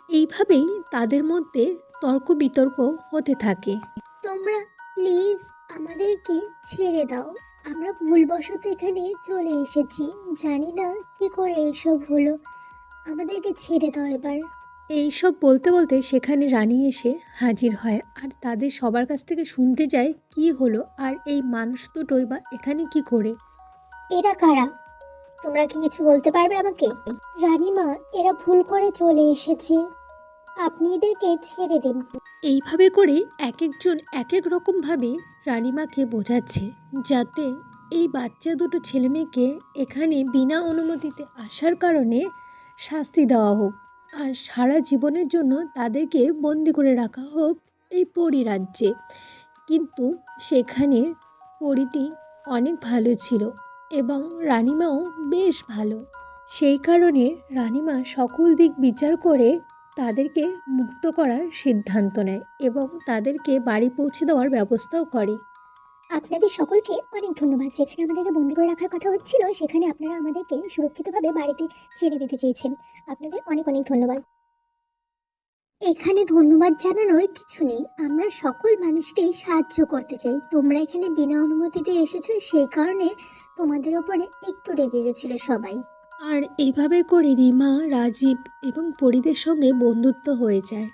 এইভাবেই তাদের মধ্যে তর্ক বিতর্ক হতে থাকে। তোমরা প্লিজ আমাদেরকে ছেড়ে দাও। আমরা ভুলবশত এখানে চলে এসেছি, জানি না কি করে এসব হলো। আমাদেরকে ছেড়ে দাও এবার। এইসব বলতে বলতে সেখানে রানী এসে হাজির হয় আর তাদের সবার কাছ থেকে শুনতে যায় কি হলো আর এই মানুষ দুটোই বা এখানে কি করে। এরা কারা? তোমরা কি কিছু বলতে পারবে আমাকে? রানীমা, এরা ভুল করে চলে এসেছে, আপনি এদেরকে ছেড়ে দিন। এইভাবে করে এক একজন এক এক রকমভাবে রানীমাকে বোঝাচ্ছে যাতে এই বাচ্চা দুটো ছেলেমেয়েকে এখানে বিনা অনুমতিতে আসার কারণে শাস্তি দেওয়া হোক আর সারা জীবনের জন্য তাদেরকে বন্দি করে রাখা হোক এই পরী রাজ্যে। কিন্তু সেখানে পরীটি অনেক ভালো ছিল এবং রানীমাও বেশ ভালো। সেই কারণে রানীমা সকল দিক বিচার করে তাদেরকে মুক্ত করার সিদ্ধান্ত নেয় এবং তাদেরকে বাড়ি পৌঁছে দেওয়ার ব্যবস্থাও করে। আপনাদের সকলকে অনেক ধন্যবাদ। যেখানে আমাদেরকে বন্দি করে রাখার কথা হচ্ছিল, সেখানে আপনারা আমাদেরকে সুরক্ষিতভাবে বাড়িতে ছেড়ে দিতে চেয়েছেন। আপনাদের অনেক অনেক ধন্যবাদ। এখানে ধন্যবাদ জানানোর কিছু নেই, আমরা সকল মানুষকেই সাহায্য করতে চাই। তোমরা এখানে বিনা অনুমতিতে এসেছো, সেই কারণে তোমাদের ওপরে একটু রেগে গেছিল সবাই। আর এইভাবে করে রিমা, রাজীব এবং পরীদের সঙ্গে বন্ধুত্ব হয়ে যায়।